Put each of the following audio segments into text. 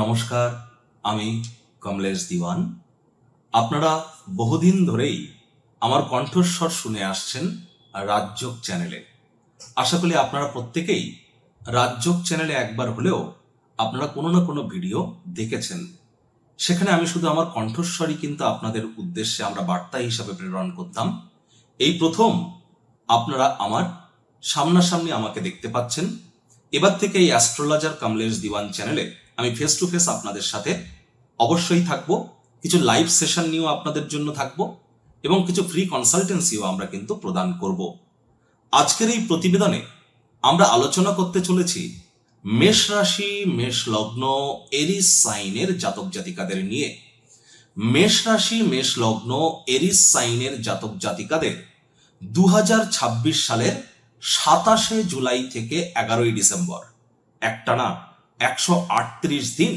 নমস্কার, আমি কমলেশ দিওয়ান। আপনারা বহুদিন ধরেই আমার কণ্ঠস্বর শুনে আসছেন রাজযোগ চ্যানেলে। আশা করি আপনারা প্রত্যেকেই রাজযোগ চ্যানেলে একবার হলেও আপনারা কোনো না কোনো ভিডিও দেখেছেন। সেখানে আমি শুধু আমার কণ্ঠস্বরই কিন্তু আপনাদের উদ্দেশ্যে আমরা বার্তা হিসাবে প্রেরণ করতাম। এই প্রথম আপনারা আমার সামনাসামনি আমাকে দেখতে পাচ্ছেন। এবার থেকে এই অ্যাস্ট্রোলজার কমলেশ দিওয়ান চ্যানেলে আমি ফেস টু ফেস আপনাদের সাথে অবশ্যই থাকবো। কিছু লাইভ সেশন নিয়েও আপনাদের জন্য থাকবো এবং কিছু ফ্রি কনসালটেন্সিও আমরা কিন্তু প্রদান করব। আজকের এই প্রতিবেদনে আমরা আলোচনা করতে চলেছি মেষ রাশি, মেষ লগ্ন, এরিস সাইনের জাতক জাতিকাদের নিয়ে। মেষ রাশি, মেষ লগ্ন, এরিস সাইনের জাতক জাতিকাদের 2026 সালের 27শে জুলাই থেকে 11ই ডিসেম্বর একটানা 138 দিন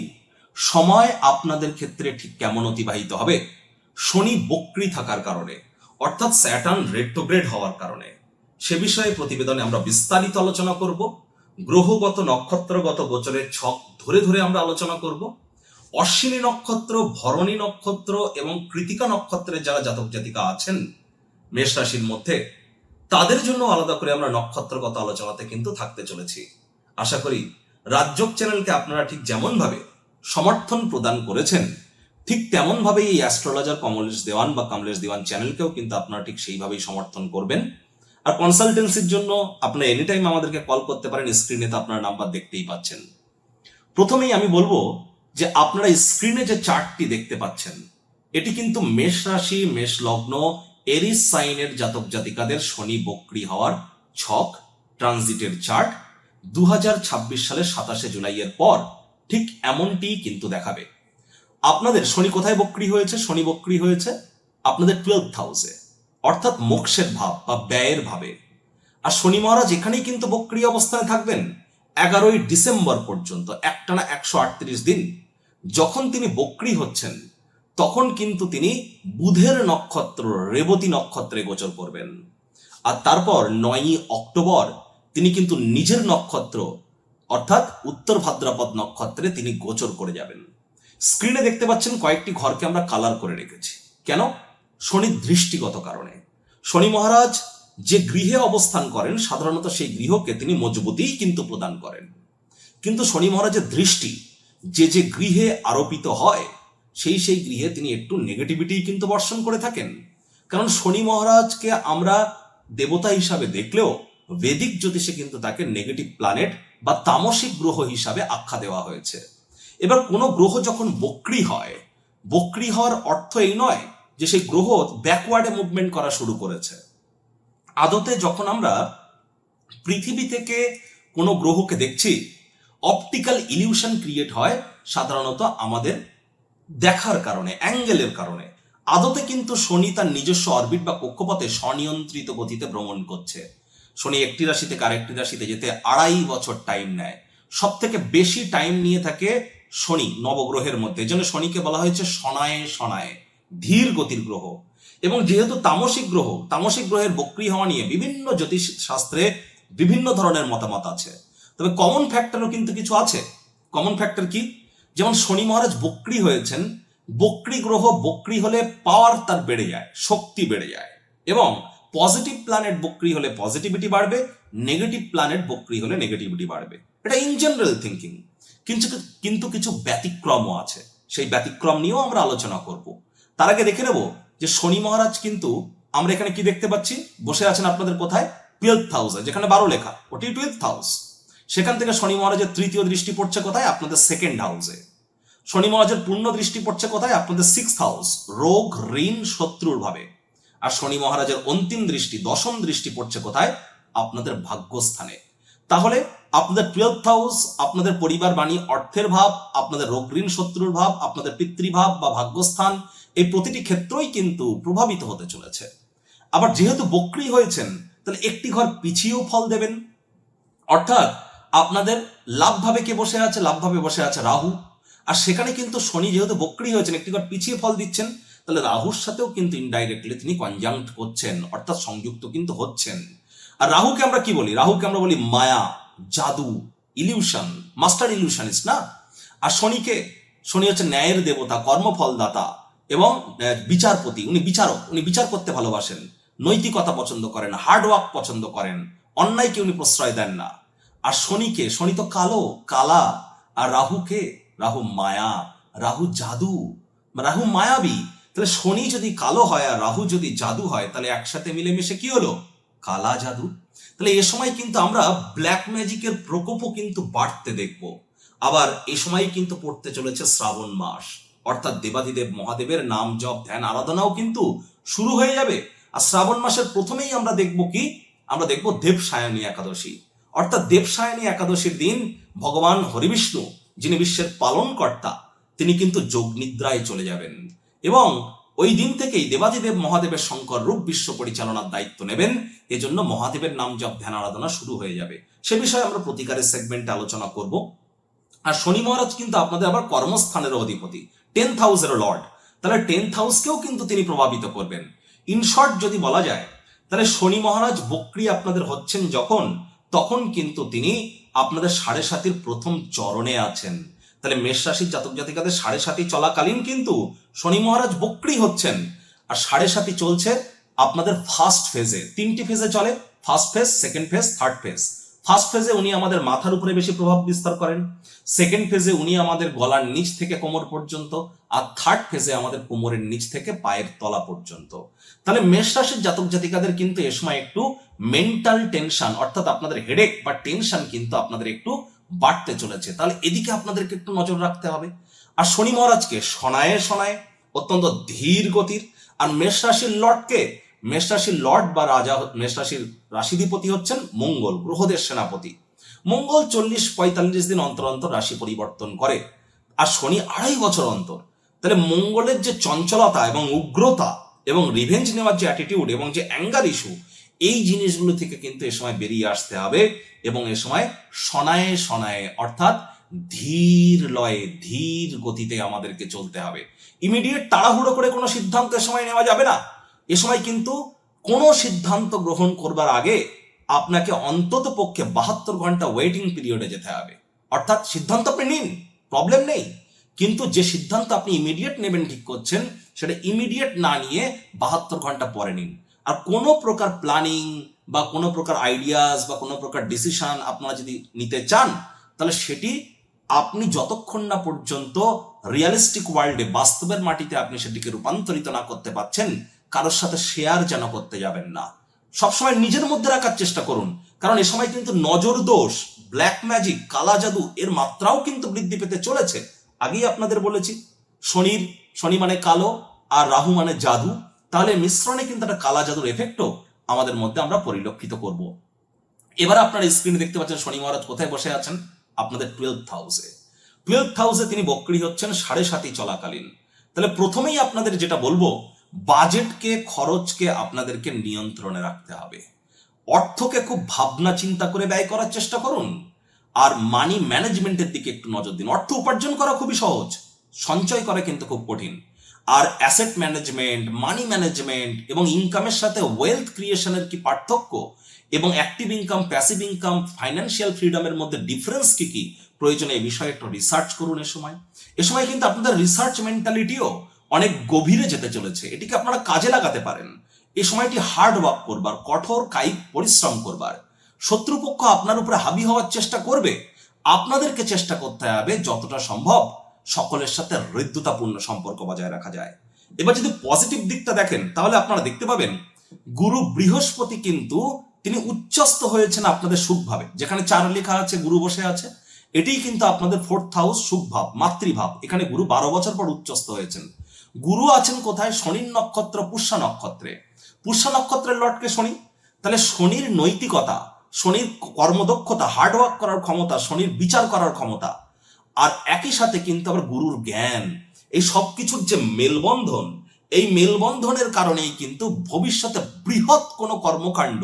সময় আপনাদের ক্ষেত্রে ঠিক কেমন অতিবাহিত হবে শনি বক্রী থাকার কারণে, অর্থাৎ স্যাটার্ন রেট্রোগ্রেড হওয়ার কারণে, সে বিষয়ে প্রতিবেদনে আমরা বিস্তারিত আলোচনা করব। গ্রহগত নক্ষত্রগত গোচরের ছক ধরে ধরে আমরা আলোচনা করব। অশ্বিনী নক্ষত্র, ভরণী নক্ষত্র এবং কৃতিকা নক্ষত্রের যারা জাতক জাতিকা আছেন মেষ রাশির মধ্যে, তাদের জন্য আলাদা করে আমরা নক্ষত্রগত আলোচনাতে কিন্তু থাকতে চলেছি। আশা করি রাজযোগ চ্যানেলকে আপনারা ঠিক যেমন ভাবে সমর্থন প্রদান করেছেন, ঠিক তেমন ভাবে এই অ্যাস্ট্রোলজার কমলেশ দেওয়ান বা কমলেশ দেওয়ান চ্যানেলকেও কিন্তু আপনারা ঠিক সেইভাবেই সমর্থন করবেন। আর কনসালটেন্সির জন্য আপনারা এনি টাইম আমাদেরকে কল করতে পারেন। স্ক্রিনে তো আপনার নাম্বার দেখতেই পাচ্ছেন। প্রথমেই আমি বলবো যে আপনারা স্ক্রিনে যে চার্টটি দেখতে পাচ্ছেন, এটি কিন্তু মেষ রাশি, মেষ লগ্ন, এরিস সাইনের জাতক জাতিকাদের শনি বক্রী হওয়ার ছক, ট্রানজিটের চার্ট। 2026 সালের 27শে জুলাইয়ের পর ঠিক এমনটি কিন্তু দেখাবে। আপনাদের শনি কোথায় বক্রী হয়েছে? শনি বক্রী হয়েছে আপনাদের 12th হাউসে, অর্থাৎ মোক্ষের ভাব বা ব্যয়ের ভাবে। আর শনি মহারাজ এখানেই কিন্তু বক্রী অবস্থানে থাকবেন 11ই ডিসেম্বর পর্যন্ত, একটানা 138 দিন। যখন তিনি বক্রী হচ্ছেন তখন কিন্তু তিনি বুধের নক্ষত্র রেবতী নক্ষত্রে গোচর করবেন। আর তারপর 9ই অক্টোবর তিনি কিন্তু নিজের নক্ষত্র অর্থাৎ উত্তর ভাদ্রপদ নক্ষত্রে তিনি গোচর করে যাবেন। স্ক্রিনে দেখতে পাচ্ছেন কয়েকটি ঘরকে আমরা কালার করে রেখেছি। কেন? শনির দৃষ্টিগত কারণে। শনি মহারাজ যে গৃহে অবস্থান করেন সাধারণত সেই গৃহকে তিনি মজবুতিই কিন্তু প্রদান করেন, কিন্তু শনি মহারাজের দৃষ্টি যে যে গৃহে আরোপিত হয় সেই গৃহে তিনি একটু নেগেটিভিটি কিন্তু বর্ষণ করে থাকেন। কারণ শনি মহারাজকে আমরা দেবতা হিসাবে দেখলেও বৈদিক জ্যোতিষে কিন্তু তাকে নেগেটিভ প্ল্যানেট বা তামসিক গ্রহ হিসাবে আখ্যা দেওয়া হয়েছে। এবার কোনো গ্রহ যখন বক্রী হয়, বক্রী হওয়ার অর্থ এই নয় যে সেই গ্রহ ব্যাকওয়ার্ডে মুভমেন্ট করা শুরু করেছে। আদতে যখন আমরা পৃথিবী থেকে কোনো গ্রহকে দেখছি, অপটিক্যাল ইলিউশন ক্রিয়েট হয় সাধারণত আমাদের দেখার কারণে, অ্যাঙ্গেলের কারণে। আদতে কিন্তু শনি তার নিজস্ব অরবিট বা কক্ষপথে স্বনিয়ন্ত্রিত গতিতে ভ্রমণ করছে। শনি একটি রাশি থেকে আরেকটি রাশিতে যেতে 2.5 বছর টাইম নেয়। সব থেকে বেশি টাইম নিয়ে থাকে শনি নবগ্রহের মধ্যে। এই জন্য শনিকে বলা হয়েছে সনায়ে সনায়ে, ধীর গতির গ্রহ। এবং যেহেতু তামসিক গ্রহ, তামসিক গ্রহের বক্রী হওয়া নিয়ে বিভিন্ন জ্যোতিষ শাস্ত্রে বিভিন্ন ধরনের মতামত আছে। তবে কমন ফ্যাক্টরও কিন্তু কিছু আছে। কমন ফ্যাক্টর কি? যেমন শনি মহারাজ বক্রী হয়েছেন, বক্রী গ্রহ বক্রী হলে পাওয়ার তার বেড়ে যায়, শক্তি বেড়ে যায়। এবং পজিটিভ প্ল্যানেট বক্রী হলে পজিটিভিটি বাড়বে, নেগেটিভ প্ল্যানেট বক্রী হলে নেগেটিভিটি বাড়বে। এটা ইন জেনারেল থিঙ্কিং। কিন্তু কিছু ব্যতিক্রমও আছে, সেই ব্যতিক্রম নিয়েও আমরা আলোচনা করব। তার আগে দেখে নেব যে শনি মহারাজ কিন্তু আমরা এখানে কি দেখতে পাচ্ছি, বসে আছেন আপনাদের কোথায়? 12th হাউসে, যেখানে 12 লেখা ওটি 12th হাউস। সেখান থেকে শনি মহারাজের তৃতীয় দৃষ্টি পড়ছে কোথায়? আপনাদের 2nd হাউসে। শনি মহারাজের পূর্ণ দৃষ্টি পড়ছে কোথায়? আপনাদের 6th হাউস, রোগ ঋণ শত্রুর ভাবে। আর শনি মহারাজের অন্তিম দৃষ্টি 10ম দৃষ্টি পড়ছে কোথায়? আপনাদের ভাগ্যস্থানে। তাহলে আপনাদের 12th হাউস আপনাদের পরিবার বাণী অর্থের ভাব, আপনাদের রোগ ঋণ শত্রুর ভাব, আপনাদের পিতৃভাব বা ভাগ্যস্থান, এই প্রতিটি ক্ষেত্রই কিন্তু প্রভাবিত হতে চলেছে। আবার যেহেতু বক্রী হয়েছেন তাহলে একটি ঘর পিছিয়েও ফল দেবেন। অর্থাৎ আপনাদের লাভ ভাবে কে বসে আছে? লাভ ভাবে বসে আছে রাহু। আর সেখানে কিন্তু শনি যেহেতু বক্রী হয়েছেন, একটি ঘর পিছিয়ে ফল দিচ্ছেন, তাহলে রাহুর সাথেও কিন্তু ইনডাইরেক্টলি তিনি কনজাংক্ট হচ্ছেন, অর্থাৎ সংযুক্ত কিন্তু হচ্ছেন। আর রাহুকে আমরা কি বলি? রাহুকে আমরা বলি মায়া, জাদু, ইলিউশন, মাস্টার ইলিউশনিস্ট না। আর শনি হচ্ছে ন্যায়ের দেবতা, কর্মফলদাতা এবং বিচারপতি। উনি বিচারক, উনি বিচার করতে ভালোবাসেন, নৈতিকতা পছন্দ করেন, হার্ডওয়ার্ক পছন্দ করেন, অন্যায়কে উনি প্রশ্রয় দেন না। আর শনি তো কালো, কালা। আর রাহু মায়া, রাহু জাদু, রাহু মায়াবী। তাহলে শনি যদি কালো হয় আর রাহু যদি জাদু হয়, তাহলে একসাথে মিলেমিশে কি হলো? কালা জাদু। তাহলে এ সময় কিন্তু আমরা ব্ল্যাক ম্যাজিকের প্রকোপও কিন্তু বাড়তে দেখব। আবার এ সময় কিন্তু পড়তে চলেছে শ্রাবণ মাস, অর্থাৎ দেবাদিদেব মহাদেবের নাম জপ ধ্যান আরাধনাও কিন্তু শুরু হয়ে যাবে। আর শ্রাবণ মাসের প্রথমেই আমরা দেখব কি? আমরা দেখব দেবসায়নী একাদশী। অর্থাৎ দেবসায়নী একাদশীর দিন ভগবান হরিবিষ্ণু, যিনি বিশ্বের পালনকর্তা, তিনি কিন্তু যোগ নিদ্রায় চলে যাবেন এবং ওই দিন থেকেই দেবাদিদেব মহাদেবের শঙ্কর রূপ বিশ্ব পরিচালনার দায়িত্ব নেবেন। এজন্য মহাদেবের নাম জপ ধ্যান আরাধনা শুরু হয়ে যাবে। সে বিষয়ে আমরা প্রতিকারের সেগমেন্টে আলোচনা করব। আর শনি মহারাজ কিন্তু আপনাদের আবার কর্মস্থানের অধিপতি, 10th হাউসের লর্ড। তাহলে 10th হাউসকেও কিন্তু তিনি প্রভাবিত করবেন। ইন শর্ট যদি বলা যায়, তাহলে শনি মহারাজ বক্রী আপনাদের হচ্ছেন যখন, তখন কিন্তু তিনি আপনাদের 7.5 প্রথম চরণে আছেন। তাহলে মেষ রাশির জাতক জাতিকাদের 7.5 চলাকালীন কিন্তু শনি মহারাজ বক্রী হচ্ছেন। আর 7.5 চলছে আপনাদের ফার্স্ট ফেজে, 3টি ফেজে চলে, first phase, second phase, third phase. First ফেজে উনি আমাদের মাথার উপরে বেশি প্রভাব বিস্তার করেন, সেকেন্ড ফেজে উনি আমাদের গলার নিচ থেকে কোমর পর্যন্ত, আর থার্ড ফেজে আমাদের কোমরের নিচ থেকে পায়ের তলা পর্যন্ত। তাহলে মেষ রাশির জাতক জাতিকাদের কিন্তু এ সময় একটু মেন্টাল টেনশন, অর্থাৎ আপনাদের হেডেক বা টেনশন কিন্তু আপনাদের একটু বাড়তে চলেছে। তাহলে এদিকে আপনাদেরকে একটু নজর রাখতে হবে। আর শনি মহারাজকে শনায়ে অত্যন্ত ধীর গতির। আর মেষ রাশির লর্ডকে, মেষ রাশির লর্ড বা রাজা, মেষ রাশির রাশিধিপতি হচ্ছেন মঙ্গল, গ্রহদের সেনাপতি। মঙ্গল 40-45 দিন অন্তর অন্তর রাশি পরিবর্তন করে, আর শনি 2.5 বছর অন্তর। তাহলে মঙ্গলের যে চঞ্চলতা এবং উগ্রতা এবং রিভেঞ্জ নেওয়ার যে অ্যাটিটিউড এবং যে অ্যাঙ্গার ইস্যু, এই জিনিসগুলো থেকে কিন্তু এ সময় বেরিয়ে আসতে হবে। এবং এ সময় শনায়ে অর্থাৎ ধীর লয়ে, ধীর গতিতে আমাদেরকে চলতে হবে। ইমিডিয়েট তাড়াহুড়ো করে কোনো সিদ্ধান্ত এ সময় নেওয়া যাবে না। এ সময় কিন্তু কোনো সিদ্ধান্ত গ্রহণ করবার আগে আপনাকে অন্তত পক্ষে 72 ঘন্টা ওয়েটিং পিরিয়ডে যেতে হবে। অর্থাৎ সিদ্ধান্ত আপনি নিন, প্রবলেম নেই, কিন্তু যে সিদ্ধান্ত আপনি ইমিডিয়েট নেবেন ঠিক করছেন, সেটা ইমিডিয়েট না নিয়ে 72 ঘন্টা পরে নিন। আর কোনো প্রকার প্ল্যানিং বা কোনো প্রকার আইডিয়াস বা কোনো প্রকার ডিসিশন আপনারা যদি নিতে চান, তাহলে সেটি আপনি যতক্ষণ না পর্যন্ত রিয়েলিস্টিক ওয়ার্ল্ডে, বাস্তবের মাটিতে আপনি সেটিকে রূপান্তরিত না করতে পারছেন, কারোর সাথে শেয়ার যেন করতে যাবেন না। সবসময় নিজের মধ্যে রাখার চেষ্টা করুন, কারণ এ সময় কিন্তু নজর দোষ, ব্ল্যাক ম্যাজিক, কালা জাদু এর মাত্রাও কিন্তু বৃদ্ধি পেতে চলেছে। আগেই আপনাদের বলেছি, শনি মানে কালো আর রাহু মানে জাদু। তাহলে মিশ্রণে কিন্তু একটা কালা জাদুর এফেক্টও আমাদের মধ্যে আমরা পরিলক্ষিত করব। এবার আপনারা স্ক্রিনে দেখতে পাচ্ছেন শনি মহারাজ কোথায় বসে আছেন? আপনাদের 12th হাউসে। 12th হাউসে তিনি বক্রী হচ্ছেন 7.5 চলাকালীন। তাহলে প্রথমেই আপনাদের যেটা বলবো, বাজেটকে, খরচকে আপনাদেরকে নিয়ন্ত্রণে রাখতে হবে। অর্থকে খুব ভাবনা চিন্তা করে ব্যয় করার চেষ্টা করুন। আর মানি ম্যানেজমেন্টের দিকে একটু নজর দিন। অর্থ উপার্জন করা খুবই সহজ, সঞ্চয় করা কিন্তু খুব কঠিন। আর অ্যাসেট ম্যানেজমেন্ট, মানি ম্যানেজমেন্ট এবং ইনকামের সাথে ওয়েলথ ক্রিয়েশনের কি পার্থক্য, এবং active income, passive income, financial ফ্রিডমের মধ্যে ডিফারেন্স কি কি, প্রয়োজনে এই বিষয়ে একটু রিসার্চ করুন। এ সময় কিন্তু আপনাদের রিসার্চ মেন্টালিটিও অনেক গভীরে যেতে চলেছে, এটিকে আপনারা কাজে লাগাতে পারেন। এই সময়টি হার্ড ওয়ার্ক করবার, কঠোর কায়িক পরিশ্রম করবার। শত্রুপক্ষ আপনার উপরে হাবি হওয়ার চেষ্টা করবে, আপনাদেরকে চেষ্টা করতে হবে যতটা সম্ভব সকলের সাথে হৃদ্যতাপূর্ণ সম্পর্ক বজায় রাখা যায়। এবার যদি পজিটিভ দিকটা দেখেন, তাহলে আপনারা দেখতে পাবেন গুরু বৃহস্পতি কিন্তু তিনি উচ্চস্থ হয়েছেন আপনাদের সুখভাবে। যেখানে 4 লেখা আছে, গুরু বসে আছে, এটিই কিন্তু আপনাদের 4th হাউস, সুখভাব, মাতৃভাব। এখানে গুরু 12 বছর পর উচ্চস্থ হয়েছেন। গুরু আছেন কোথায়? শনির নক্ষত্র পুষ্যা নক্ষত্রে। পুষ্যা নক্ষত্রের লর্ডকে শনি। তাহলে শনির নৈতিকতা, শনির কর্মদক্ষতা, হার্ডওয়ার্ক করার ক্ষমতা, শনির বিচার করার ক্ষমতা, আর একই সাথে কিন্তু আবার গুরুর জ্ঞান, এই সবকিছুর যে মেলবন্ধন, এই মেলবন্ধনের কারণেই কিন্তু ভবিষ্যতে বৃহৎ কোনো কর্মকাণ্ড,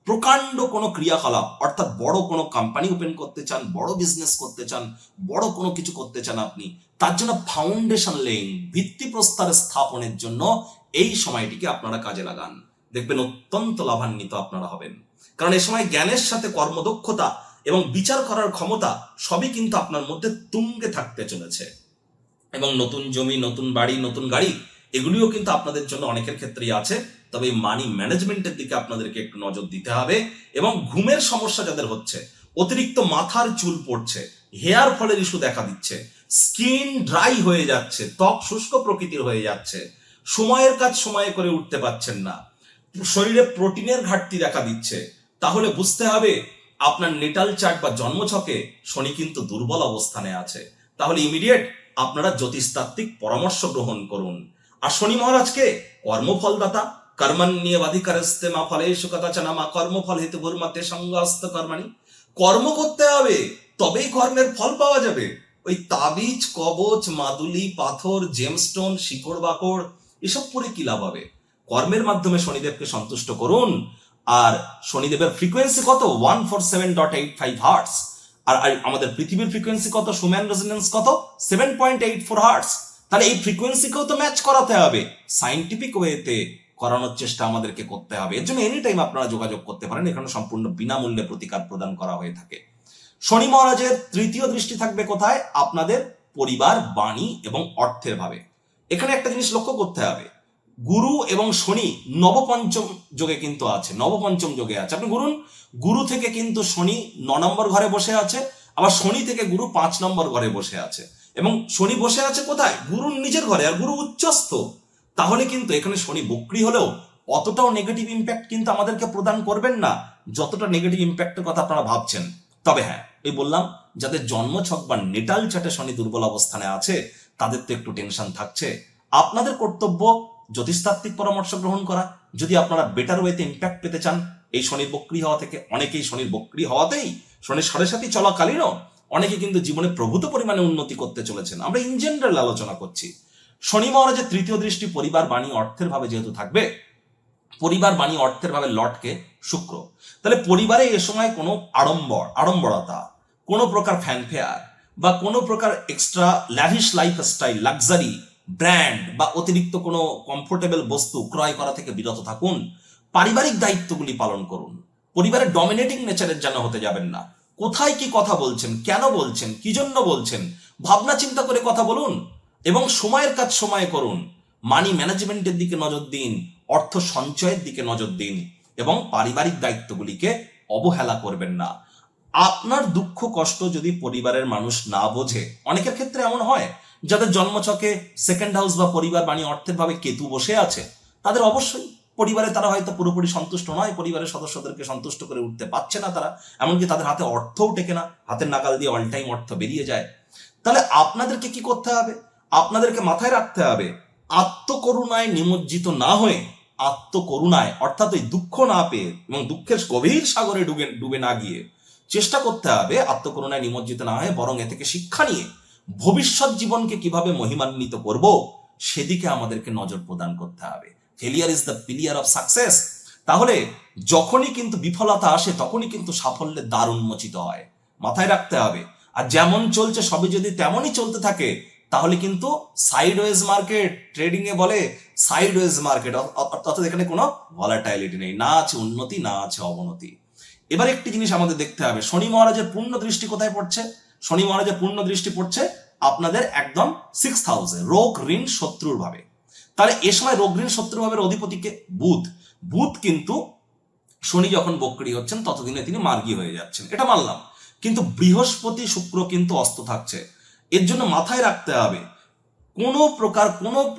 প্রকাণ্ড কোনো ক্রিয়াকলাপ, অর্থাৎ বড় কোনো কোম্পানি ওপেন করতে চান, বড় বিজনেস করতে চান, বড় কোনো কিছু করতে চান আপনি, তার জন্য ফাউন্ডেশন লেইং, ভিত্তিপ্রস্তর স্থাপনের জন্য এই সময়টিকে আপনারা কাজে লাগান। দেখবেন অত্যন্ত লাভান্বিত আপনারা হবেন। কারণ এই সময় জ্ঞানের সাথে কর্মদক্ষতা এবং বিচার করার ক্ষমতা সবই কিন্তু আপনার মধ্যে তুঙ্গে থাকতে চলেছে। এবং নতুন জমি, নতুন বাড়ি, নতুন গাড়ি এগুলিও কিন্তু আপনাদের জন্য অনেকের ক্ষেত্রেই আছে। তবে এই মানি ম্যানেজমেন্টের দিকে আপনাদেরকে একটু নজর দিতে হবে। এবং ঘুমের সমস্যা যাদের হচ্ছে, অতিরিক্ত মাথার চুল পড়ছে, হেয়ার ফলের ইস্যু দেখা দিচ্ছে, স্কিন ড্রাই হয়ে যাচ্ছে, ত্বক শুষ্ক প্রকৃতির হয়ে যাচ্ছে, সময়ের কাজ সময়ে করে উঠতে পারছেন না, শরীরে প্রোটিনের ঘাটতি দেখা দিচ্ছে, তাহলে বুঝতে হবে আপনার নেটাল চার্ট বা জন্মছকে শনি কিন্তু দুর্বল অবস্থানে আছে। তাহলে ইমিডিয়েট আপনারা জ্যোতিষতাত্ত্বিক পরামর্শ গ্রহণ করুন। আর শনি মহারাজকে কর্মফলদাতা, কর্মণ্যেবাধিকারস্তে মা ফলেষু কদাচন মা কর্মফল হেতু ভূর্মতে সঙ্গস্ত কর্মাণি। কর্ম করতে হবে, তবেই কর্মের ফল পাওয়া যাবে। ওই তাবিজ, কবচ, মাদুলি, পাথর, জেমস্টোন, শিকড় বাকড় এসব পরে কি লাভ হবে? কর্মের মাধ্যমে শনিদেবকে সন্তুষ্ট করুন। আর শনিদেবের ফ্রিকোয়েন্সি কত? 147.85 হার্টস। আর আমাদের পৃথিবীর ফ্রিকোয়েন্সি কত? সুম্যান রেজোনেন্স কত? 7.84 হার্টস। তাহলে এই ফ্রিকোয়েন্সিকেও তো ম্যাচ করাতে হবে, সাইন্টিফিক ওয়েতে করানোর চেষ্টা আমাদেরকে করতে হবে। এর জন্য এনি টাইম আপনারা যোগাযোগ করতে পারেন, এখানে সম্পূর্ণ বিনামূল্যে প্রতিকার প্রদান করা হয়ে থাকে। শনি মহারাজের তৃতীয় দৃষ্টি থাকবে কোথায়? আপনাদের পরিবার, বাণী এবং অর্থের ভাবে। এখানে একটা জিনিস লক্ষ্য করতে হবে, গুরু এবং শনি নবপঞ্চম যোগে কিন্তু আছে, নবপঞ্চম যোগে আছে। আপনি গুরু থেকে কিন্তু শনি 9 নম্বর ঘরে বসে আছে, আবার শনি থেকে গুরু 5 নম্বর ঘরে বসে আছে। এবং শনি বসে আছে কোথায়? গুরুর নিজের ঘরে, আর গুরু উচ্চস্থ। তাহলে কিন্তু এখানে শনি বক্রী হলেও অতটাও নেগেটিভ ইম্প্যাক্ট কিন্তু আমাদেরকে প্রদান করবেন না, যতটা নেগেটিভ ইম্প্যাক্টের কথা আপনারা ভাবছেন। তবে হ্যাঁ, এই বললাম, যাদের জন্মছক বা নেটাল চার্টে শনি দুর্বল অবস্থানে আছে তাদের তো একটু টেনশন থাকছে। আপনাদের কর্তব্য জ্যোতিষতাত্ত্বিক পরামর্শ গ্রহণ করা। যদি আপনারা বেটার ওয়েতে ইম্প্যাক্ট পেতে চান এই শনির বক্রী হওয়া থেকে, অনেকেই শনির বক্রী হওয়াতেই, শনির সাড়ে সাথী চলাকালীনও অনেকে কিন্তু জীবনে প্রভূত পরিমাণে উন্নতি করতে চলেছেন। আমরা ইন জেনারেল আলোচনা করছি। শনি মহারাজের তৃতীয় দৃষ্টি পরিবার, বাণী, অর্থের ভাবে যেহেতু থাকবে, পরিবার, বাণী, অর্থের ভাবে লটকে শুক্র, তাহলে পরিবারে এ সময় কোনো আড়ম্বরতা, কোনো প্রকার ফ্যানফেয়ার বা কোনো প্রকার extra lavish lifestyle, luxury, brand বা অতিরিক্ত কোনো কমফোর্টেবল বস্তু ক্রয় করা থেকে বিরত থাকুন। পারিবারিক দায়িত্বগুলি পালন করুন। পরিবারের ডমিনেটিং নেচারের যেন হতে যাবেন না। কোথায় কি কথা বলছেন, কেন বলছেন, কি জন্য বলছেন, ভাবনা চিন্তা করে কথা বলুন এবং সময়ের কাজ সময়ে করুন। মানি ম্যানেজমেন্টের দিকে নজর দিন, অর্থ সঞ্চয়ের দিকে নজর দিন এবং পারিবারিক দায়িত্বগুলিকে অবহেলা করবেন না। আপনার দুঃখ কষ্ট যদি পরিবারের মানুষ না বোঝে, অনেকের ক্ষেত্রে এমন হয় যাদের জন্মছকে সেকেন্ড হাউস বা পরিবার, বাণী, অর্থের ভাবে কেতু বসে আছে, তাদের অবশ্যই পরিবারে তারা হয়তো পুরোপুরি সন্তুষ্ট নয়, পরিবারের সদস্যদেরকে সন্তুষ্ট করে উঠতে পারছে না তারা, এমনকি তাদের হাতে অর্থও টেকে না, হাতের নাগাল দিয়ে অল টাইম অর্থ বেরিয়ে যায়। তাহলে আপনাদেরকে কি করতে হবে? আপনাদেরকে মাথায় রাখতে হবে, আত্মকরুণায় নিমজ্জিত না হয়ে, আত্মকরুণায় অর্থাৎ ওই দুঃখ না পেয়ে এবং দুঃখের গভীর সাগরে ডুবে না গিয়ে চেষ্টা করতে হবে আত্মকরুণায় নিমজ্জিত না হয়ে, বরং এ থেকে শিক্ষা নিয়ে ভবিষ্যৎ জীবনকে কিভাবে মহিমান্বিত করব সেদিকে আমাদেরকে নজর প্রদান করতে হবে। Failure is the pillar of success. তাহলে যখনই কিন্তু বিফলতা আসে তখনই কিন্তু সাফল্যের দ্বার উন্মোচিত হয়, মাথায় রাখতে হবে। আর যেমন চলছে সবই যদি তেমনই চলতে থাকে তাহলে কিন্তু সাইডওয়েজ মার্কেট, ট্রেডিং এ বলে সাইডওয়েজ মার্কেট, অর্থাৎ এখানে কোনো ভলাটাইলিটি নেই, না আছে উন্নতি না আছে অবনতি। এবার একটি জিনিস আমাদের দেখতে হবে, শনি মহারাজের পূর্ণ দৃষ্টি কোথায় পড়ছে? শনি মহারাজের পূর্ণ দৃষ্টি পড়ছে আপনাদের একদম 6th হাউসে, রোগ, ঋণ, শত্রুর ভাবে। তাহলে এ সময় রোগ, ঋণ, শত্রুর ভাবের অধিপতিকে বুধ কিন্তু শনি যখন বক্রী হচ্ছেন ততদিনে তিনি মার্গী হয়ে যাচ্ছেন, এটা মানলাম। কিন্তু বৃহস্পতি, শুক্র কিন্তু অস্ত থাকছে। এর জন্য মাথায় রাখতে হবে কোনো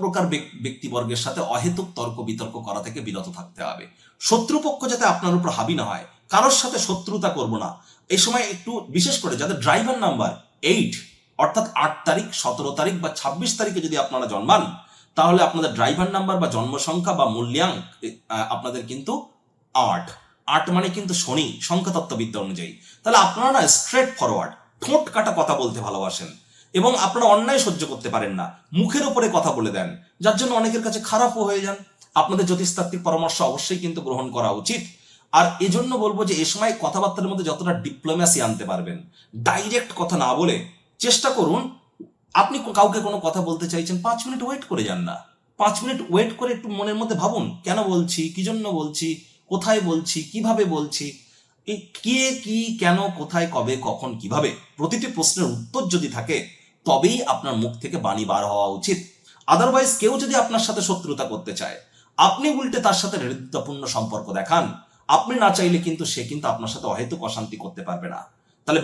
প্রকার ব্যক্তিবর্গের সাথে অহেতুক তর্ক বিতর্ক করা থেকে বিরত থাকতে হবে। শত্রুপক্ষ যাতে আপনার উপর হাবি না হয়, কারোর সাথে শত্রুতা করব না। এই সময় একটু বিশেষ করে যাদের ড্রাইভার নাম্বার 8 অর্থাৎ 8 তারিখ, 17 তারিখ বা 26 তারিখে যদি আপনারা জন্মান, তাহলে আপনাদের ড্রাইভার নাম্বার বা জন্ম সংখ্যা বা মূল্যাঙ্ক আপনাদের কিন্তু 8 মানে কিন্তু শনি সংখ্যাতত্ত্ববিদ্যা অনুযায়ী। তাহলে আপনারা না স্ট্রেট ফরওয়ার্ড, ঠোঁট কাটা কথা বলতে ভালোবাসেন এবং আপনারা অন্যায় সহ্য করতে পারেন না, মুখের উপরে কথা বলে দেন, যার জন্য অনেকের কাছে খারাপও হয়ে যান। আপনাদের জ্যোতিষতাত্ত্বিক পরামর্শ অবশ্যই কিন্তু গ্রহণ করা উচিত। আর এজন্য বলবো যে এই সময় কথাবার্তার মধ্যে যতটা ডিপ্লোম্যাসি আনতে পারবেন, ডাইরেক্ট কথা না বলে চেষ্টা করুন। আপনি কাউকে কোনো কথা বলতে চাইছেন, 5 মিনিট ওয়েট করে যান না, 5 মিনিট ওয়েট করে একটু মনের মধ্যে ভাবুন, কেন বলছি, কি জন্য বলছি, কোথায় বলছি, কিভাবে বলছি। এই কে, কি, কেন, কোথায়, কবে, কখন, কিভাবে প্রতিটি প্রশ্নের উত্তর যদি থাকে তবেই আপনার মুখ থেকে বাণী বার হওয়া উচিত। আদারওয়াইজ কেউ যদি আপনার সাথে শত্রুতা করতে চায়, আপনি উল্টে তার সাথে হৃদ্যপূর্ণ সম্পর্ক দেখান, আপনি না চাইলে কিন্তু সে কিন্তু আপনার সাথে অহেতুক অশান্তি করতে পারবে না। তাহলে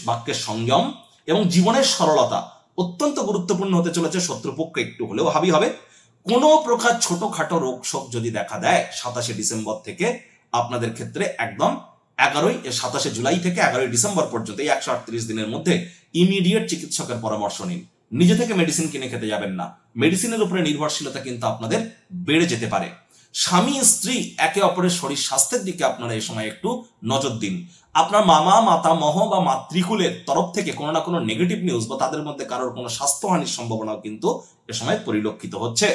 বাক্যের সংযম এবং জীবনের সরলতা অত্যন্ত গুরুত্বপূর্ণ হতে চলেছে। শত্রুপক্ষ একটু হলেও হাবি হবে। কোনো প্রকার ছোটখাটো রোগ শোক যদি দেখা দেয় 27 ডিসেম্বর থেকে আপনাদের ক্ষেত্রে একদম 27 জুলাই থেকে 11 ডিসেম্বর পর্যন্ত এই 138 দিনের মধ্যে ইমিডিয়েট চিকিৎসকের পরামর্শ নিন। নিজে থেকে মেডিসিন কিনে খেতে যাবেন না। মেডিসিনের উপরে নির্ভরশীলতা কিন্তু আপনাদের বেড়ে যেতে পারে। স্বামী স্ত্রী একে অপরের শরীর স্বাস্থ্যের দিকে আপনারা এই সময় একটু নজর দিন। আপনার মামা মাতামহ বা মাতৃকুলের তরফ থেকে কোনো না কোনো নেগেটিভ নিউজ বা তাদের মধ্যে কারোর কোনো স্বাস্থ্যহানির সম্ভাবনাও কিন্তু এ সময় পরিলক্ষিত হচ্ছে।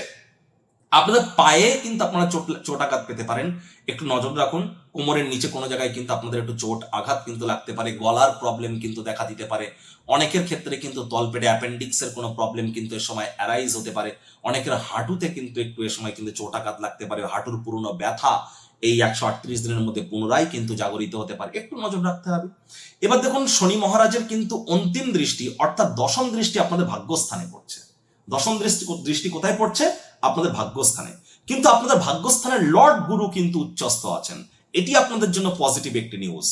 আপনাদের পায়ে কিন্তু আপনারা চোট আঘাত পেতে পারেন, একটু নজর রাখুন। কোমরের নিচে কোনো জায়গায় কিন্তু আপনাদের একটু চোট আঘাত কিন্তু লাগতে পারে। গলার প্রবলেম কিন্তু দেখা দিতে পারে। অনেকের ক্ষেত্রে কিন্তু তলপেটে অ্যাপেন্ডিক্সের কোনো প্রবলেম কিন্তু এ সময় অ্যারাইজ হতে পারে। অনেকের হাঁটুতে কিন্তু একটু এ সময় কিন্তু চোট আঘাত লাগতে পারে। হাঁটুর পুরনো ব্যথা এই 138 দিনের মধ্যে পুনরায় কিন্তু জাগরিত হতে পারে, একটু নজর রাখতে হবে। এবার দেখুন, শনি মহারাজের কিন্তু অন্তিম দৃষ্টি অর্থাৎ দশম দৃষ্টি আপনাদের ভাগ্যস্থানে পড়ছে। দশম দৃষ্টি কোথায় পড়ছে? আপনাদের ভাগ্যস্থানে। কিন্তু আপনাদের ভাগ্যস্থানের লর্ড গুরু কিন্তু উচ্চস্থ আছেন। এটি আপনাদের জন্য পজিটিভ একটি নিউজ।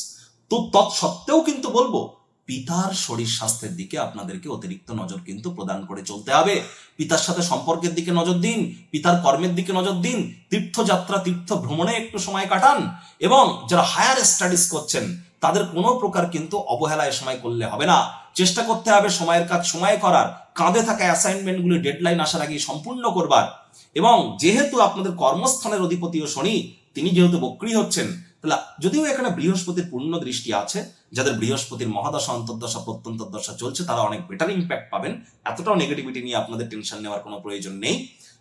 তো তৎসত্ত্বেও কিন্তু বলবো, পিতার শরীর স্বাস্থ্যের দিকে আপনাদেরকে অতিরিক্ত নজর কিন্তু প্রদান করে চলতে হবে। পিতার সাথে সম্পর্কের দিকে নজর দিন, পিতার কর্মের দিকে নজর দিন, তীর্থযাত্রা তীর্থ ভ্রমণে একটু সময় কাটান, এবং যারা হায়ার স্টাডিজ করছেন তাদের কোনো প্রকার কিন্তু অবহেলা এ সময় করলে হবে না। চেষ্টা করতে হবে সময়ের কাজ সময়ে করার, কাঁধে থাকা অ্যাসাইনমেন্টগুলি ডেডলাইন আসার আগে সম্পূর্ণ করবার। এবং যেহেতু আপনাদের কর্মস্থানের অধিপতি ও শনি, তিনি যেহেতু বক্রী হচ্ছেন, তাহলে যদিও এখানে বৃহস্পতির পূর্ণ দৃষ্টি আছে, যাদের বৃহস্পতির মহাদশা অন্তর্দশা প্রত্যন্তর দশা চলছে তারা অনেক বেটার ইম্প্যাক্ট পাবেন। এতটাও নেগেটিভিটি নিয়ে আপনাদের টেনশন নেওয়ার কোনো প্রয়োজন নেই।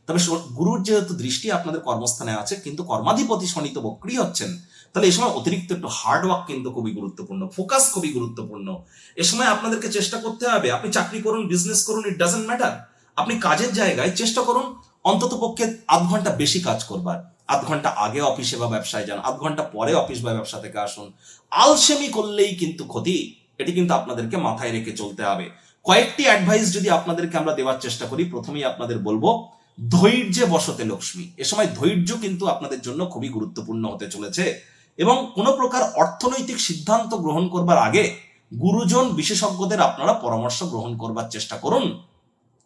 তবে গুরুর যেহেতু দৃষ্টি আপনাদের কর্মস্থানে আছে, কিন্তু কর্মাধিপতি শনি তো বক্রী হচ্ছেন, তাহলে এই সময় অতিরিক্ত একটু হার্ড ওয়ার্ক কিন্তু খুবই গুরুত্বপূর্ণ, ফোকাস খুবই গুরুত্বপূর্ণ। এ সময় আপনাদেরকে চেষ্টা করতে হবে, আপনি চাকরি করুন, বিজনেস করুন, ইট ডাজন্ট ম্যাটার, আপনি কাজের জায়গায় চেষ্টা করুন অন্তত পক্ষে 0.5 ঘন্টা বেশি কাজ করবার। 0.5 ঘন্টা আগে অফিসে বা ব্যবসায় যান, 0.5 ঘন্টা পরে অফিস বা ব্যবসা থেকে আসুন। আলসেমি করলেই কিন্তু ক্ষতি, এটি কিন্তু আপনাদেরকে মাথায় রেখে চলতে হবে। কয়েকটি অ্যাডভাইস যদি আপনাদেরকে আমরা দেওয়ার চেষ্টা করি, প্রথমেই আপনাদের বলবো, ধৈর্যে বসতে লক্ষ্মী। এ সময় ধৈর্য কিন্তু আপনাদের জন্য খুবই গুরুত্বপূর্ণ হতে চলেছে। এবং কোনো প্রকার অর্থনৈতিক সিদ্ধান্ত গ্রহণ করবার আগে গুরুজন বিশেষজ্ঞদের আপনারা পরামর্শ গ্রহণ করবার চেষ্টা করুন।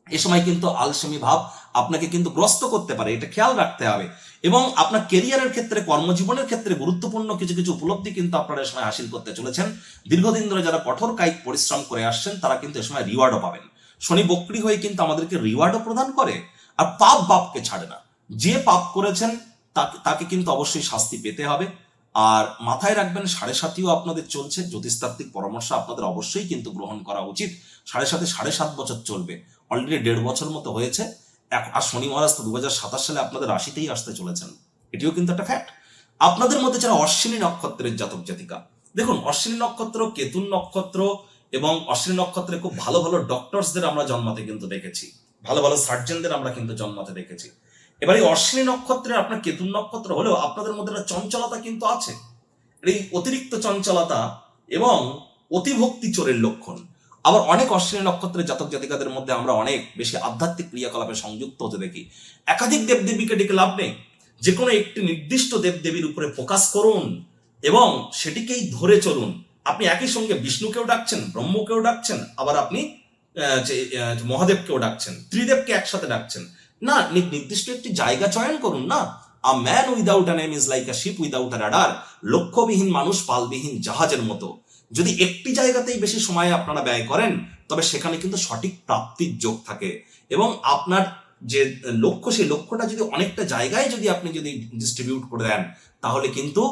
এ সময় কিন্তু আলসেমি ভাব আপনাকে কিন্তু গ্রস্ত করতে পারে, এটা খেয়াল রাখতে হবে। এবং আপনার কেরিয়ারের ক্ষেত্রে, কর্মজীবনের ক্ষেত্রে গুরুত্বপূর্ণ কিছু কিছু উপলব্ধি কিন্তু আপনারা এ সময় হাসিল করতে চলেছেন। দীর্ঘদিন ধরে যারা কঠোর কায়িক পরিশ্রম করে আসছেন তারা কিন্তু এ সময় রিওয়ার্ডও পাবেন। শনি বক্রী হয়ে কিন্তু আমাদেরকে রিওয়ার্ডও প্রদান করে। আর পাপ বাপকে ছাড়ে না, যে পাপ করেছেন তাকে কিন্তু অবশ্যই শাস্তি পেতে হবে। আর মাথায় রাখবেন, 7.5ও আপনাদের চলছে। জ্যোতিষতাত্ত্বিক পরামর্শ আপনাদের অবশ্যই কিন্তু গ্রহণ করা উচিত। 7.5 বছর চলবে, অলরেডি 1.5 বছর মতো হয়েছে। আর শনি মহারাজ তো 2027 সালে আপনাদের রাশিতেই আসতে চলেছেন, এটিও কিন্তু একটা ফ্যাক্ট। আপনাদের মধ্যে যারা অশ্বিনী নক্ষত্রের জাতক জাতিকা, দেখুন অশ্বিনী নক্ষত্র, কেতুন নক্ষত্র এবং অশ্বিনী নক্ষত্রে খুব ভালো ভালো ডক্টরসদের আমরা জন্মাতে কিন্তু দেখেছি, ভালো ভালো সার্জনদের আমরা কিন্তু জন্মাতে দেখেছি। এবার এই অশ্বিনী নক্ষত্রে আপনার কেতুন নক্ষত্র হলেও আপনাদের মধ্যে একটা চঞ্চলতা কিন্তু আছে। এই অতিরিক্ত চঞ্চলতা এবং অতিভক্তি চোরের লক্ষণ। আবার অনেক অশ্বিনী নক্ষত্রের জাতক জাতিকাদের মধ্যে আমরা অনেক বেশি আধ্যাত্মিক ক্রিয়াকলাপে সংযুক্ত হতে দেখি। একাধিক দেবদেবীকে ডেকে লাভ নেই, যে কোনো একটি নির্দিষ্ট দেবদেবীর উপরে ফোকাস করুন এবং সেটিকেই ধরে চলুন। আপনি একই সঙ্গে বিষ্ণুকেও ডাকছেন, ব্রহ্মকেও ডাকছেন, আবার আপনি মহাদেবকেও ডাকছেন, ত্রিদেবকে একসাথে ডাকছেন না। নির্দিষ্ট একটি জায়গা চয়ন করুন না। A man without a name is like a ship without a rudder. লক্ষ্যবিহীন মানুষ পালবিহীন জাহাজের মতো। যদি একটি জায়গাতেই বেশি সময় আপনারা ব্যয় করেন তবে সেখানে কিন্তু সঠিক প্রাপ্তির যোগ থাকে। এবং আপনার যে লক্ষ্য, সেই লক্ষ্যটা যদি অনেকটা জায়গায় যদি আপনি যদি ডিস্ট্রিবিউট করে দেন, তাহলে কিন্তু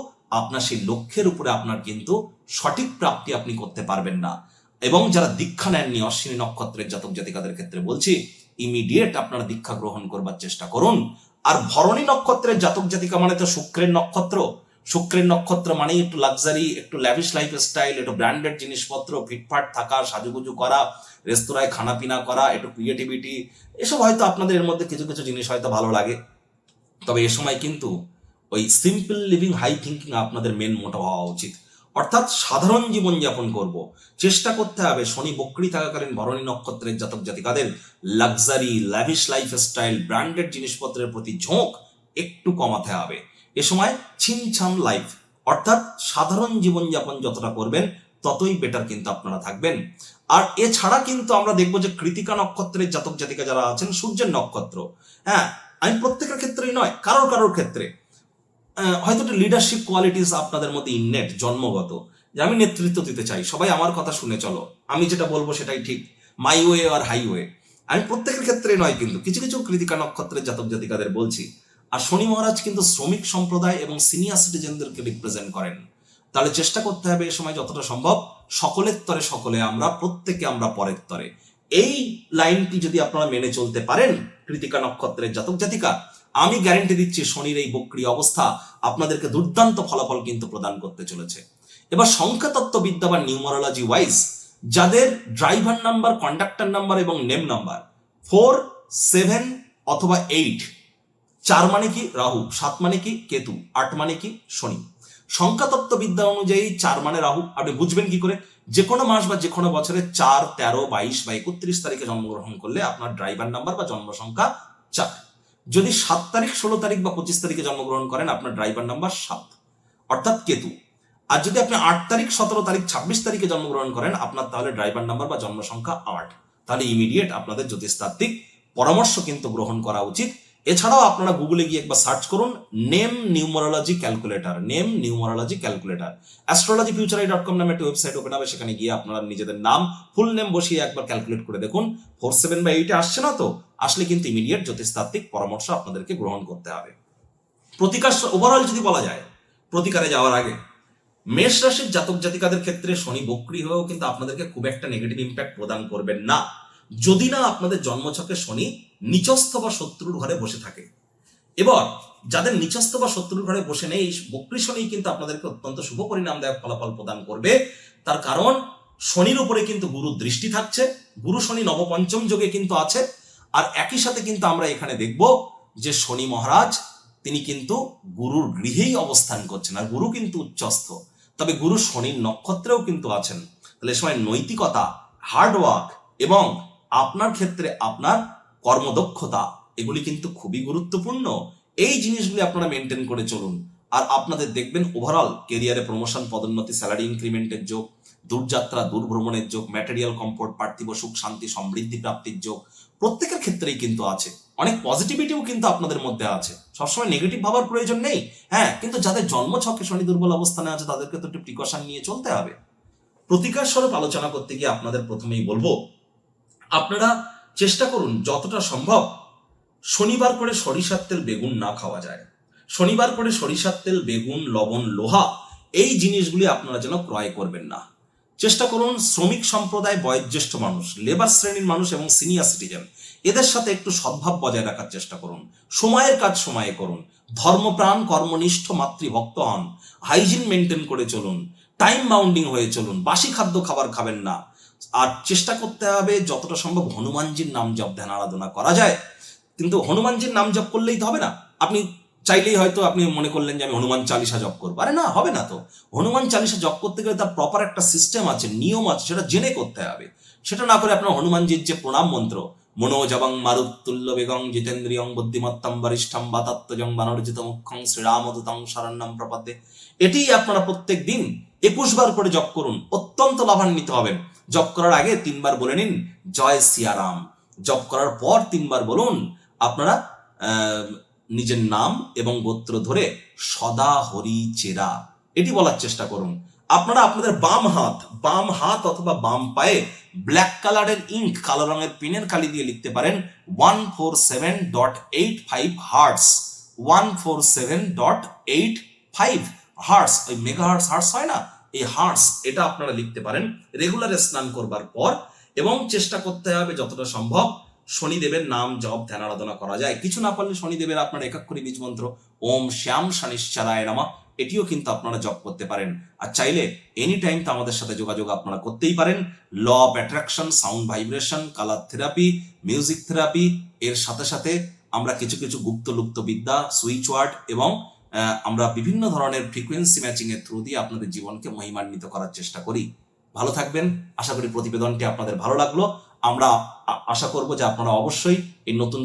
আপনার সেই লক্ষ্যের উপরে আপনার কিন্তু সঠিক প্রাপ্তি আপনি করতে পারবেন না। এবং যারা দীক্ষা নেননি অশ্বিনী নক্ষত্রের জাতক জাতিকাদের ক্ষেত্রে বলছি, ইমিডিয়েট আপনারা দীক্ষা গ্রহণ করবার চেষ্টা করুন। আর ভরণী নক্ষত্রের জাতক জাতিকা মানে তো শুক্রের নক্ষত্র। শুক্রের নক্ষত্র মানেই একটু লাক্সারি, একটু ল্যাভিশ লাইফ স্টাইল, একটু ব্র্যান্ডেড জিনিসপত্র, ফিটফাট থাকা, সাজুগুজু করা, রেস্তোরাঁয় খানাপিনা করা, একটু ক্রিয়েটিভিটি, এসব হয়তো আপনাদের এর মধ্যে কিছু কিছু জিনিস হয়তো ভালো লাগে। তবে এ সময় কিন্তু ওই সিম্পল লিভিং হাই থিঙ্কিং আপনাদের মেন মোটো হওয়া উচিত। অর্থাৎ সাধারণ জীবনযাপন করব। চেষ্টা করতে হবে শনি বক্রী থাকাকালীন ভরণী নক্ষত্রের জাতক জাতিকাদের লাক্সারি, ল্যাভিশ লাইফস্টাইল, ব্র্যান্ডেড জিনিসপত্রের প্রতি ঝোঁক একটু কমাতে হবে। এ সময় ছিমছাম লাইফ অর্থাৎ সাধারণ জীবনযাপন যতটা করবেন ততই বেটার কিন্তু আপনারা থাকবেন। আর এছাড়া কিন্তু আমরা দেখবো যে কৃতিকা নক্ষত্রের জাতক জাতিকা যারা আছেন, সূর্যের নক্ষত্র, হ্যাঁ, আমি প্রত্যেকের ক্ষেত্রেই নয়, কারোর ক্ষেত্রে হয়তো একটা লিডারশিপ কোয়ালিটিস আপনাদের মধ্যে ইননেট, জন্মগত, যে আমি নেতৃত্ব দিতে চাই, সবাই আমার কথা শুনে চলো, আমি যেটা বলবো সেটাই ঠিক, মাই ওয়ে আর হাইওয়ে। আমি প্রত্যেকের ক্ষেত্রে নয়, কিন্তু কিছু কিছু কৃতিকা নক্ষত্রের জাতক জাতিকাদের বলছি। আর শনি মহারাজ কিন্তু শ্রমিক সম্প্রদায় এবং সিনিয়র সিটিজেনদেরকে রিপ্রেজেন্ট করেন। তাহলে চেষ্টা করতে হবে এ সময় যতটা সম্ভব সকলের তরে সকলে আমরা, প্রত্যেকে আমরা পরের তরে। এই লাইনটি যদি আপনারা মেনে চলতে পারেন কৃতিকা নক্ষত্রের জাতক জাতিকা, আমি গ্যারেন্টি দিচ্ছি শনির এই বক্রী অবস্থা আপনাদেরকে দুর্দান্ত ফলাফল কিন্তু প্রদান করতে চলেছে। এবার সংখ্যাতত্ত্ববিদ্যা বা নিউমারোলজি ওয়াইজ যাদের ড্রাইভার নাম্বার, কন্ডাক্টর নাম্বার এবং নেম নাম্বার 4, 7 অথবা 8, 4 মানে কি রাহু, 7 মানে কি কেতু, 8 মানে কি শনি। সংখ্যাতত্ত্ববিদ্যা অনুযায়ী 4 মানে রাহু। আপনি বুঝবেন কি করে? যে কোনো মাস বা যে কোনো বছরে 4, 13, 22 বা 31 তারিখে জন্মগ্রহণ করলে আপনার ড্রাইভার নাম্বার বা জন্ম সংখ্যা 4। যদি 7 তারিখ, 16 তারিখ বা 25 তারিখে জন্মগ্রহণ করেন আপনার ড্রাইভার নাম্বার 7 অর্থাৎ কেতু। আর যদি আপনি 8 তারিখ, 17 তারিখ, 26 তারিখে জন্মগ্রহণ করেন আপনার তাহলে ড্রাইভার নাম্বার বা জন্ম সংখ্যা 8। তাহলে ইমিডিয়েট আপনাদের জ্যোতিষতাত্ত্বিক পরামর্শ কিন্তু গ্রহণ করা উচিত। এছাড়াও আপনারা গুগলে গিয়ে একবার সার্চ করুন name numerology calculator, name numerology calculator. astrologyfuturei.com নামে একটা ওয়েবসাইট ওপেন হবে, সেখানে গিয়ে আপনারা নিজেদের নাম, ফুল নেম বসিয়ে একবার ক্যালকুলেট করে দেখুন 4, 7 বা 8 আসছে না তো, আসলে কিন্তু ইমিডিয়েট জ্যোতিষতাত্ত্বিক পরামর্শ আপনাদেরকে গ্রহণ করতে হবে। প্রতিকার ওভারঅল যদি বলা যায়, প্রতিকারে যাওয়ার আগে মেষ রাশির জাতক জাতিকাদের ক্ষেত্রে শনি বক্রী হয়েও কিন্তু আপনাদেরকে খুব একটা নেগেটিভ ইম্প্যাক্ট প্রদান করবেন না, যদি না আপনাদের জন্মছকে শনি নিচস্থ বা শত্রুর ঘরে বসে থাকে। এবার যাদের নিচস্থ বা শত্রুর ঘরে বসে নেই, বক্রী শনি কিন্তু আপনাদেরকে অত্যন্ত শুভ পরিণামদায়ক ফলাফল প্রদান করবে। তার কারণ শনির উপরে কিন্তু গুরুর দৃষ্টি থাকছে, গুরু শনি নবপঞ্চম যোগে কিন্তু আছে। আর একই সাথে কিন্তু আমরা এখানে দেখব যে শনি মহারাজ তিনি কিন্তু গুরুর গৃহেই অবস্থান করছেন, আর গুরু কিন্তু উচ্চস্থ, তবে গুরু শনির নক্ষত্রেও কিন্তু আছেন। তাহলে সময় নৈতিকতা, হার্ডওয়ার্ক এবং আপনার ক্ষেত্রে আপনার কর্মদক্ষতা এগুলি কিন্তু খুবই গুরুত্বপূর্ণ। এই জিনিসগুলি আপনারা মেনটেন করে চলুন, আর আপনাদের দেখবেন ওভারঅল কেরিয়ারে প্রমোশন, পদোন্নতি, স্যালারি ইনক্রিমেন্টের যোগ, দূরযাত্রা, দূরভ্রমণের যোগ, ম্যাটেরিয়াল কমফোর্ট, পার্থিব সুখ, শান্তি, সমৃদ্ধি প্রাপ্তির যোগ প্রত্যেকের ক্ষেত্রেই কিন্তু আছে। অনেক পজিটিভিটিও কিন্তু আপনাদের মধ্যে আছে, সবসময় নেগেটিভ ভাবার প্রয়োজন নেই। হ্যাঁ, কিন্তু যাদের জন্মছকে শনি দুর্বল অবস্থানে আছে তাদেরকে তো একটু প্রিকশন নিয়ে চলতে হবে। প্রতিকার স্বরূপ আলোচনা করতে গিয়ে আপনাদের প্রথমেই বলবো, আপনারা চেষ্টা করুন যতটা সম্ভব শনিবার করে সরিষার তেল, বেগুন না খাওয়া যায়। শনিবার করে সরিষার তেল, বেগুন, লবণ, লোহা এই জিনিসগুলি আপনারা যেন ক্রয় করবেন না। চেষ্টা করুন শ্রমিক সম্প্রদায়, বয়োজ্যেষ্ঠ মানুষ, লেবার শ্রেণীর মানুষ এবং সিনিয়র সিটিজেন এদের সাথে একটু সদ্ভাব বজায় রাখার চেষ্টা করুন। সময়ের কাজ সময়ে করুন, ধর্মপ্রাণ, কর্মনিষ্ঠ, মাতৃভক্ত হন, হাইজিন মেনটেন করে চলুন, টাইম বাউন্ডিং হয়ে চলুন, বাসি খাদ্য খাবার খাবেন না। আর চেষ্টা করতে হবে যতটা সম্ভব হনুমানজির নাম জপ, ধ্যান, আরাধনা করা যায়। কিন্তু হনুমানজির নাম জপ করলেই তো হবে না। আপনি চাইলেই হয়তো আপনি মনে করলেন যে আমি হনুমান চালিসা জপ করবো, আরে না, হবে না তো। হনুমান চালিসা জপ করতে গেলে তার প্রপার একটা সিস্টেম আছে, নিয়ম আছে, সেটা জেনে করতে হবে। সেটা না করে আপনার হনুমানজির যে প্রণাম মন্ত্র, মনোজবং মারুতুল্য বেগং জিতেন্দ্রিয়ং বুদ্ধিমত্তম বরিষ্ঠম বাতাত্মজং বানরজিত মুখ্যং শ্রীরামদূতং শরণ্যম প্রপদ্যে, এটিই আপনারা প্রত্যেক দিন 21 বার করে জপ করুন, অত্যন্ত লাভান্বিত হবেন। জপ করার আগে 3 বার বলে নিন জয় সিয়ারাম, জপ করার পর 3 বার বলুন আপনারা নিজের নাম এবং গোত্র ধরে সদা হরি চেরা, এটি বলার চেষ্টা করুন। আপনারা আপনাদের বাম হাত অথবা বাম পায়ে ব্ল্যাক কালারের ইঙ্ক, কালো রঙের পেনের কালি দিয়ে লিখতে পারেন 147.85 হার্টস, 147.85 হার্টস, ওই মেগা হার্টস হয় না, এই হার্টস, এটা আপনারা লিখতে পারেন রেগুলার স্নান করবার পর। এবং চেষ্টা করতে হবে যতটা সম্ভব শনিদেবের নাম জপ, ধ্যান, আরাধনা করা যায়। কিছু না পারলে শনিদেবের আপনার একাক্ষরী বীজ মন্ত্র ওম শ্যাম শনিশ্চরায় নমঃ, এটিও কিন্তু আপনারা জপ করতে পারেন। আর চাইলে এনি টাইম তো আমাদের সাথে যোগাযোগ আপনারা করতেই পারেন। Law of attraction, sound vibration, colour therapy, music therapy, এর সাথে সাথে আমরা কিছু কিছু গুপ্ত লুপ্ত বিদ্যা, সুইচ ওয়ার্ড এবং আমরা বিভিন্ন ধরনের ফ্রিকোয়েন্সি ম্যাচিং এর থ্রু দিয়ে আপনাদের জীবনকে মহিমান্বিত করার চেষ্টা করি। ভালো থাকবেন। আশা করি প্রতিবেদনটি আপনাদের ভালো লাগলো। আমরা আশা করব যে আপনারা অবশ্যই এই নতুন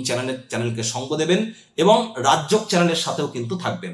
চ্যানেলকে সঙ্গ দেবেন এবং রাজযোগ চ্যানেলের সাথেও কিন্তু থাকবেন।